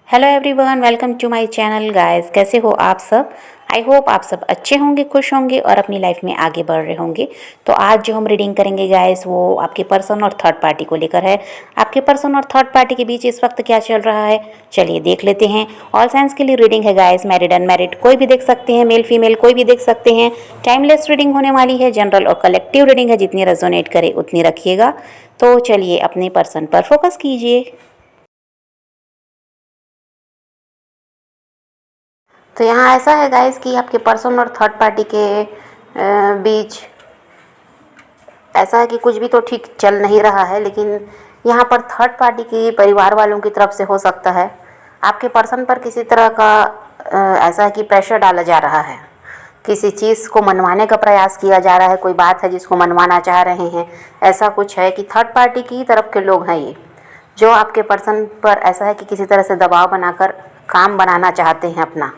Hello everyone, welcome to my channel guys. कैसे हो आप सब? आई होप आप सब अच्छे होंगे, खुश होंगे और अपनी लाइफ में आगे बढ़ रहे होंगे। तो आज जो हम रीडिंग करेंगे गाइस वो आपके पर्सन और थर्ड पार्टी को लेकर है। आपके पर्सन और थर्ड पार्टी के बीच इस वक्त क्या चल रहा है, चलिए देख लेते हैं। ऑल साइंस के लिए रीडिंग है गाइस, मैरिड अनमैरिड कोई भी देख सकते हैं, मेल फीमेल कोई भी देख सकते हैं। टाइमलेस रीडिंग होने वाली है, जनरल और कलेक्टिव रीडिंग है, जितनी रेजोनेट करे उतनी रखिएगा। तो चलिए अपने पर्सन पर फोकस कीजिए। तो यहाँ ऐसा है गाइस कि आपके पर्सन और थर्ड पार्टी के बीच ऐसा है कि कुछ भी तो ठीक चल नहीं रहा है, लेकिन यहाँ पर थर्ड पार्टी की परिवार वालों की तरफ से हो सकता है आपके पर्सन पर किसी तरह का ऐसा है कि प्रेशर डाला जा रहा है। किसी चीज़ को मनवाने का प्रयास किया जा रहा है, कोई बात है जिसको मनवाना चाह रहे हैं। ऐसा कुछ है कि थर्ड पार्टी की तरफ के लोग हैं ये, जो आपके पर्सन पर ऐसा है कि किसी तरह से दबाव बनाकर काम बनाना चाहते हैं अपना।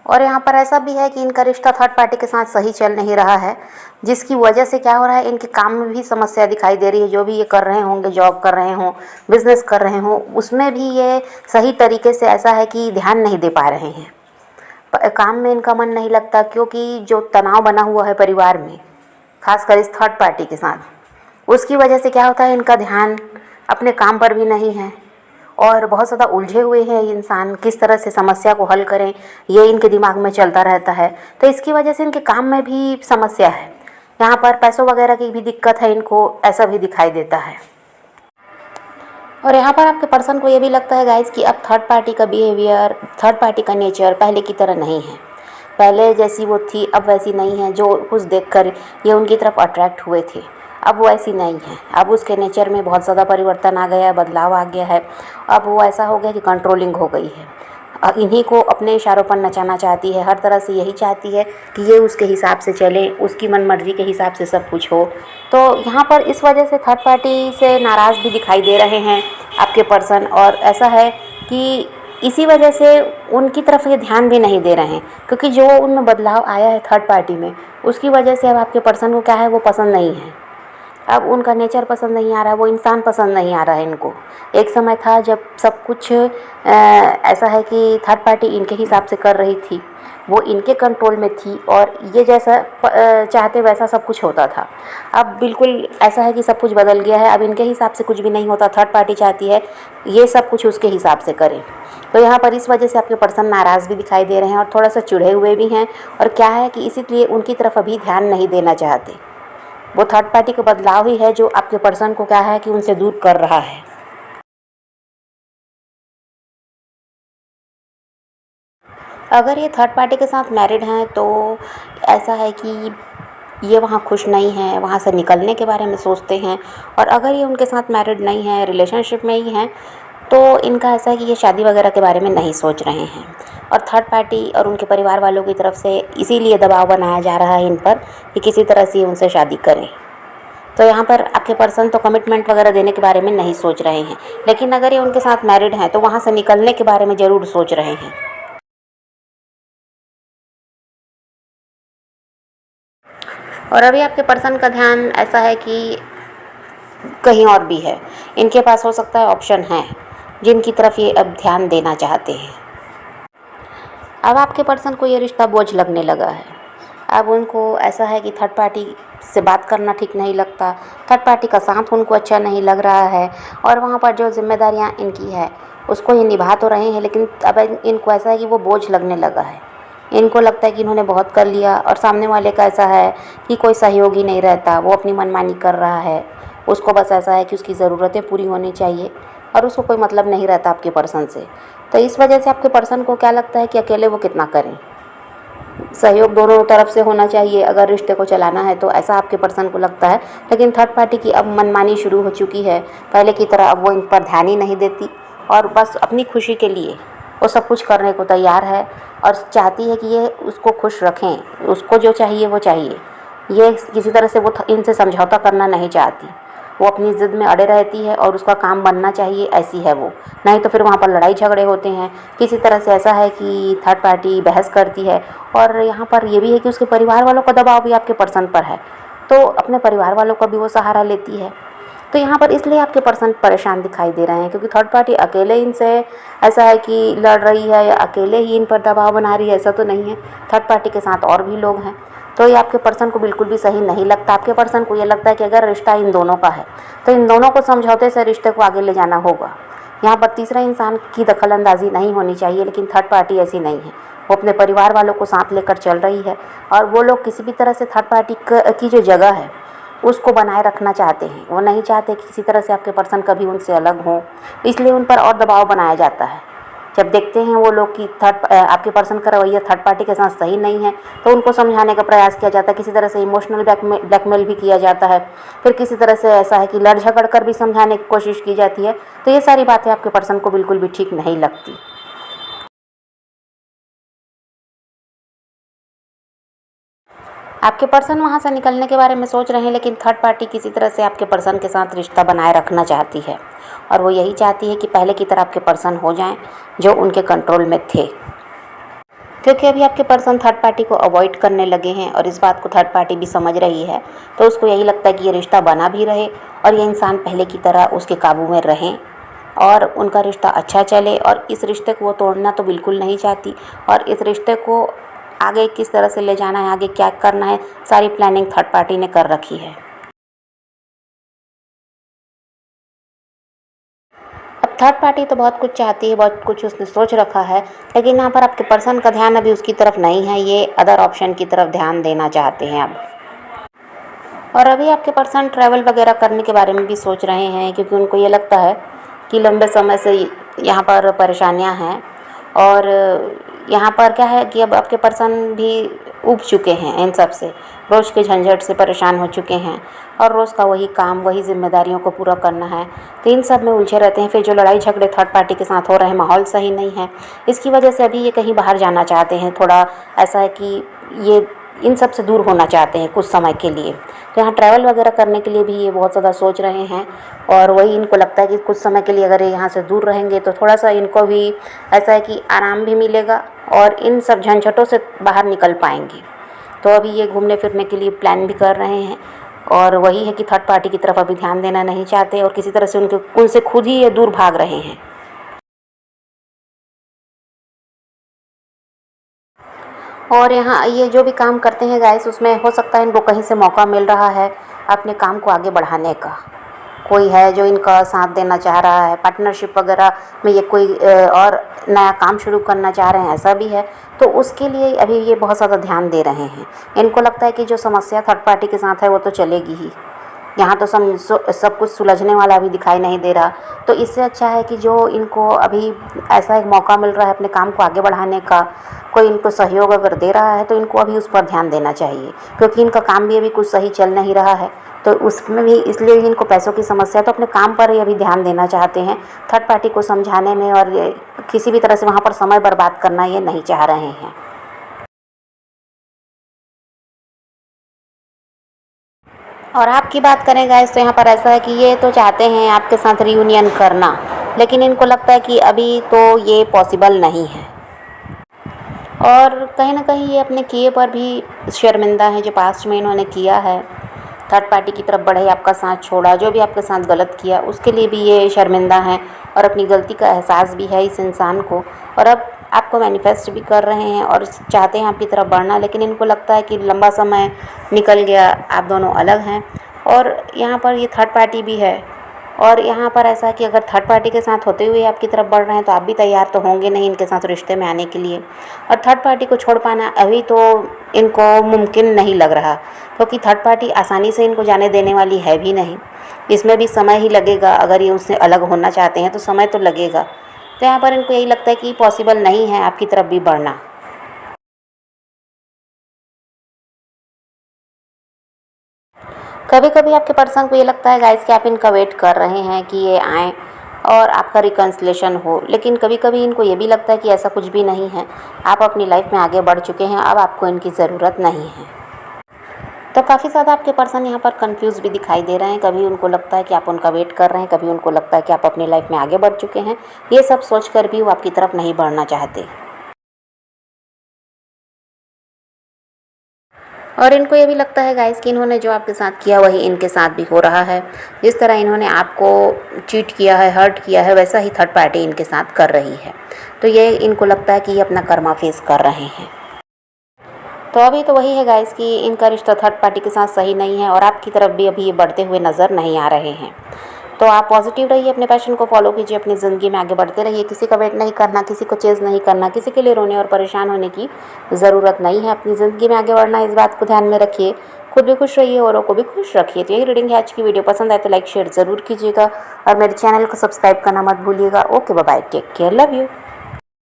और यहाँ पर ऐसा भी है कि इनका रिश्ता थर्ड पार्टी के साथ सही चल नहीं रहा है, जिसकी वजह से क्या हो रहा है, इनके काम में भी समस्या दिखाई दे रही है। जो भी ये कर रहे होंगे, जॉब कर रहे हों, बिजनेस कर रहे हों, उसमें भी ये सही तरीके से ऐसा है कि ध्यान नहीं दे पा रहे हैं। काम में इनका मन नहीं लगता, क्योंकि जो तनाव बना हुआ है परिवार में, खासकर इस थर्ड पार्टी के साथ, उसकी वजह से क्या होता है, इनका ध्यान अपने काम पर भी नहीं है और बहुत ज़्यादा उलझे हुए हैं ये इंसान। किस तरह से समस्या को हल करें, ये इनके दिमाग में चलता रहता है। तो इसकी वजह से इनके काम में भी समस्या है। यहाँ पर पैसों वगैरह की भी दिक्कत है इनको, ऐसा भी दिखाई देता है। और यहाँ पर आपके पर्सन को ये भी लगता है गाइस कि अब थर्ड पार्टी का बिहेवियर, थर्ड पार्टी का नेचर पहले की तरह नहीं है। पहले जैसी वो थी अब वैसी नहीं है। जो कुछ देखकर ये उनकी तरफ अट्रैक्ट हुए थे, अब वो ऐसी नहीं है। अब उसके नेचर में बहुत ज़्यादा परिवर्तन आ गया है, बदलाव आ गया है। अब वो ऐसा हो गया कि कंट्रोलिंग हो गई है। इन्हीं को अपने इशारों पर नचाना चाहती है। हर तरह से यही चाहती है कि ये उसके हिसाब से चले, उसकी मनमर्जी के हिसाब से सब कुछ हो। तो यहाँ पर इस वजह से थर्ड पार्टी से नाराज़ भी दिखाई दे रहे हैं आपके पर्सन। और ऐसा है कि इसी वजह से उनकी तरफ ये ध्यान भी नहीं दे रहे हैं, क्योंकि जो उनमें बदलाव आया है थर्ड पार्टी में, उसकी वजह से अब आपके पर्सन को क्या है, वो पसंद नहीं है। अब उनका नेचर पसंद नहीं आ रहा है, वो इंसान पसंद नहीं आ रहा है इनको। एक समय था जब सब कुछ ऐसा है कि थर्ड पार्टी इनके हिसाब से कर रही थी, वो इनके कंट्रोल में थी और ये जैसा चाहते वैसा सब कुछ होता था। अब बिल्कुल ऐसा है कि सब कुछ बदल गया है। अब इनके हिसाब से कुछ भी नहीं होता, थर्ड पार्टी चाहती है ये सब कुछ उसके हिसाब से करें। तो यहाँ पर इस वजह से आपके पर्सन नाराज़ भी दिखाई दे रहे हैं और थोड़ा सा चिढ़े हुए भी हैं। और क्या है कि इसीलिए उनकी तरफ अभी ध्यान नहीं देना चाहते। वो थर्ड पार्टी का बदलाव ही है जो आपके पर्सन को क्या है कि उनसे दूर कर रहा है। अगर ये थर्ड पार्टी के साथ मैरिड हैं तो ऐसा है कि ये वहाँ खुश नहीं हैं, वहाँ से निकलने के बारे में सोचते हैं। और अगर ये उनके साथ मैरिड नहीं है, रिलेशनशिप में ही हैं, तो इनका ऐसा है कि ये शादी वगैरह के बारे में नहीं सोच रहे हैं। और थर्ड पार्टी और उनके परिवार वालों की तरफ से इसीलिए दबाव बनाया जा रहा है इन पर कि किसी तरह से उनसे शादी करें। तो यहाँ पर आपके पर्सन तो कमिटमेंट वगैरह देने के बारे में नहीं सोच रहे हैं, लेकिन अगर ये उनके साथ मैरिड हैं तो वहाँ से निकलने के बारे में ज़रूर सोच रहे हैं। और अभी आपके पर्सन का ध्यान ऐसा है कि कहीं और भी है। इनके पास हो सकता है ऑप्शन हैं जिनकी तरफ ये अब ध्यान देना चाहते हैं। अब आपके पर्सन को ये रिश्ता बोझ लगने लगा है। अब उनको ऐसा है कि थर्ड पार्टी से बात करना ठीक नहीं लगता, थर्ड पार्टी का साथ उनको अच्छा नहीं लग रहा है। और वहाँ पर जो जिम्मेदारियाँ इनकी है उसको ये निभा तो रहे हैं, लेकिन अब इनको ऐसा है कि वो बोझ लगने लगा है। इनको लगता है कि इन्होंने बहुत कर लिया और सामने वाले का ऐसा है कि कोई सहयोग ही नहीं रहता, वो अपनी मनमानी कर रहा है। उसको बस ऐसा है कि उसकी ज़रूरतें पूरी होनी चाहिए और उसको कोई मतलब नहीं रहता आपके पर्सन से। तो इस वजह से आपके पर्सन को क्या लगता है कि अकेले वो कितना करें, सहयोग दोनों तरफ से होना चाहिए अगर रिश्ते को चलाना है, तो ऐसा आपके पर्सन को लगता है। लेकिन थर्ड पार्टी की अब मनमानी शुरू हो चुकी है। पहले की तरह अब वो इन पर ध्यान ही नहीं देती और बस अपनी खुशी के लिए वो सब कुछ करने को तैयार है और चाहती है कि ये उसको खुश रखें, उसको जो चाहिए वो चाहिए। ये किसी तरह से वो इनसे समझौता करना नहीं चाहती। वो अपनी ज़िद में अड़े रहती है और उसका काम बनना चाहिए, ऐसी है वो। नहीं तो फिर वहाँ पर लड़ाई झगड़े होते हैं। किसी तरह से ऐसा है कि थर्ड पार्टी बहस करती है। और यहाँ पर ये भी है कि उसके परिवार वालों का दबाव भी आपके पर्सन पर है। तो अपने परिवार वालों का भी वो सहारा लेती है। तो यहाँ पर इसलिए आपके पर्सन परेशान दिखाई दे रहे हैं, क्योंकि थर्ड पार्टी अकेले इनसे ऐसा है कि लड़ रही है या अकेले ही इन पर दबाव बना रही है, ऐसा तो नहीं है। थर्ड पार्टी के साथ और भी लोग हैं। तो ये आपके पर्सन को बिल्कुल भी सही नहीं लगता। आपके पर्सन को ये लगता है कि अगर रिश्ता इन दोनों का है तो इन दोनों को समझौते से रिश्ते को आगे ले जाना होगा। यहाँ पर तीसरा इंसान की दखल अंदाजी नहीं होनी चाहिए, लेकिन थर्ड पार्टी ऐसी नहीं है। वो अपने परिवार वालों को साथ लेकर चल रही है और वो लोग किसी भी तरह से थर्ड पार्टी की जो जगह है उसको बनाए रखना चाहते हैं। वो नहीं चाहते कि किसी तरह से आपके पर्सन कभी उनसे अलग हों, इसलिए उन पर और दबाव बनाया जाता है। जब देखते हैं वो लोग कि आपके पर्सन का रवैया थर्ड पार्टी के साथ सही नहीं है, तो उनको समझाने का प्रयास किया जाता है। किसी तरह से इमोशनल ब्लैकमेल भी किया जाता है। फिर किसी तरह से ऐसा है कि लड़ झगड़ कर भी समझाने की कोशिश की जाती है। तो ये सारी बातें आपके पर्सन को बिल्कुल भी ठीक नहीं लगती। आपके पर्सन वहाँ से निकलने के बारे में सोच रहे हैं, लेकिन थर्ड पार्टी किसी तरह से आपके पर्सन के साथ रिश्ता बनाए रखना चाहती है और वो यही चाहती है कि पहले की तरह आपके पर्सन हो जाएं जो उनके कंट्रोल में थे। क्योंकि अभी आपके पर्सन थर्ड पार्टी को अवॉइड करने लगे हैं और इस बात को थर्ड पार्टी भी समझ रही है, तो उसको यही लगता है कि ये रिश्ता बना भी रहे और ये इंसान पहले की तरह उसके काबू में रहें और उनका रिश्ता अच्छा चले। और इस रिश्ते को वो तोड़ना तो बिल्कुल नहीं चाहती और इस रिश्ते को आगे किस तरह से ले जाना है, आगे क्या करना है, सारी प्लानिंग थर्ड पार्टी ने कर रखी है। अब थर्ड पार्टी तो बहुत कुछ चाहती है, बहुत कुछ उसने सोच रखा है, लेकिन यहाँ पर आपके पर्सन का ध्यान अभी उसकी तरफ नहीं है। ये अदर ऑप्शन की तरफ ध्यान देना चाहते हैं अब। और अभी आपके पर्सन ट्रैवल वगैरह करने के बारे में भी सोच रहे हैं, क्योंकि उनको ये लगता है कि लंबे समय से यहाँ पर परेशानियाँ हैं और यहाँ पर क्या है कि अब आपके पर्सन भी ऊब चुके हैं इन सब से, रोज़ के झंझट से परेशान हो चुके हैं और रोज़ का वही काम, वही जिम्मेदारियों को पूरा करना है। तो इन सब में उलझे रहते हैं। फिर जो लड़ाई झगड़े थर्ड पार्टी के साथ हो रहे हैं, माहौल सही नहीं है, इसकी वजह से अभी ये कहीं बाहर जाना चाहते हैं। थोड़ा ऐसा है कि ये इन सब से दूर होना चाहते हैं कुछ समय के लिए। तो यहाँ ट्रैवल वगैरह करने के लिए भी ये बहुत ज़्यादा सोच रहे हैं और वही इनको लगता है कि कुछ समय के लिए अगर ये यहाँ से दूर रहेंगे तो थोड़ा सा इनको भी ऐसा है कि आराम भी मिलेगा और इन सब झंझटों से बाहर निकल पाएंगे। तो अभी ये घूमने फिरने के लिए प्लान भी कर रहे हैं और वही है कि थर्ड पार्टी की तरफ अभी ध्यान देना नहीं चाहते और किसी तरह से उनसे खुद ही ये दूर भाग रहे हैं। और यहाँ ये जो भी काम करते हैं गाइस, उसमें हो सकता है इनको कहीं से मौका मिल रहा है अपने काम को आगे बढ़ाने का। कोई है जो इनका साथ देना चाह रहा है, पार्टनरशिप वगैरह में ये कोई और नया काम शुरू करना चाह रहे हैं, ऐसा भी है। तो उसके लिए अभी ये बहुत ज़्यादा ध्यान दे रहे हैं। इनको लगता है कि जो समस्या थर्ड पार्टी के साथ है वो तो चलेगी ही, यहाँ तो सब कुछ सुलझने वाला भी दिखाई नहीं दे रहा। तो इससे अच्छा है कि जो इनको अभी ऐसा एक मौका मिल रहा है अपने काम को आगे बढ़ाने का, कोई इनको सहयोग अगर दे रहा है तो इनको अभी उस पर ध्यान देना चाहिए, क्योंकि इनका काम भी अभी कुछ सही चल नहीं रहा है। तो उसमें भी इसलिए इनको पैसों की समस्या, तो अपने काम पर ही अभी ध्यान देना चाहते हैं। थर्ड पार्टी को समझाने में और किसी भी तरह से वहाँ पर समय बर्बाद करना ये नहीं चाह रहे हैं। और आपकी बात करें गाइस, तो यहाँ पर ऐसा है कि ये तो चाहते हैं आपके साथ रियूनियन करना, लेकिन इनको लगता है कि अभी तो ये पॉसिबल नहीं है। और कहीं ना कहीं ये अपने किए पर भी शर्मिंदा है, जो पास्ट में इन्होंने किया है। थर्ड पार्टी की तरफ बढ़े, आपका साथ छोड़ा, जो भी आपके साथ गलत किया उसके लिए भी ये शर्मिंदा हैं और अपनी गलती का एहसास भी है इस इंसान को। और अब आपको मैनिफेस्ट भी कर रहे हैं और चाहते हैं आपकी तरफ बढ़ना, लेकिन इनको लगता है कि लंबा समय निकल गया, आप दोनों अलग हैं। और यहाँ पर ये थर्ड पार्टी भी है और यहाँ पर ऐसा है कि अगर थर्ड पार्टी के साथ होते हुए आपकी तरफ बढ़ रहे हैं तो आप भी तैयार तो होंगे नहीं इनके साथ रिश्ते में आने के लिए। और थर्ड पार्टी को छोड़ पाना अभी तो इनको मुमकिन नहीं लग रहा, क्योंकि थर्ड पार्टी आसानी से इनको जाने देने वाली है भी नहीं। इसमें भी समय ही लगेगा। अगर ये उससे अलग होना चाहते हैं तो समय तो लगेगा। तो यहाँ पर इनको यही लगता है कि पॉसिबल नहीं है आपकी तरफ भी बढ़ना। कभी कभी आपके पर्सन को ये लगता है गाइस कि आप इनका वेट कर रहे हैं कि ये आएँ और आपका रिकन्सिलेशन हो, लेकिन कभी कभी इनको ये भी लगता है कि ऐसा कुछ भी नहीं है। आप अपनी लाइफ में आगे बढ़ चुके हैं, अब आपको इनकी ज़रूरत नहीं है। तो काफ़ी ज़्यादा आपके पर्सन यहाँ पर कंफ्यूज भी दिखाई दे रहे हैं। कभी उनको लगता है कि आप उनका वेट कर रहे हैं, कभी उनको लगता है कि आप अपनी लाइफ में आगे बढ़ चुके हैं। ये सब सोच कर भी वो आपकी तरफ नहीं बढ़ना चाहते। और इनको ये भी लगता है गाइस कि इन्होंने जो आपके साथ किया वही इनके साथ भी हो रहा है। जिस तरह इन्होंने आपको चीट किया है, हर्ट किया है, वैसा ही थर्ड पार्टी इनके साथ कर रही है। तो ये इनको लगता है कि ये अपना कर्मा फेस कर रहे हैं। तो अभी तो वही है गाइस कि इनका रिश्ता थर्ड पार्टी के साथ सही नहीं है और आपकी तरफ भी अभी ये बढ़ते हुए नज़र नहीं आ रहे हैं। तो आप पॉजिटिव रहिए, अपने पैशन को फॉलो कीजिए, अपनी ज़िंदगी में आगे बढ़ते रहिए। किसी का वेट नहीं करना, किसी को चेज़ नहीं करना, किसी के लिए रोने और परेशान होने की ज़रूरत नहीं है। अपनी ज़िंदगी में आगे बढ़ना, इस बात को ध्यान में रखिए। खुद भी खुश रहिए, औरों को भी खुश रखिए। तो यही रीडिंग है आज की। वीडियो पसंद आए तो लाइक शेयर ज़रूर कीजिएगा और मेरे चैनल को सब्सक्राइब करना मत भूलिएगा। Okay, bye bye, take care, love you.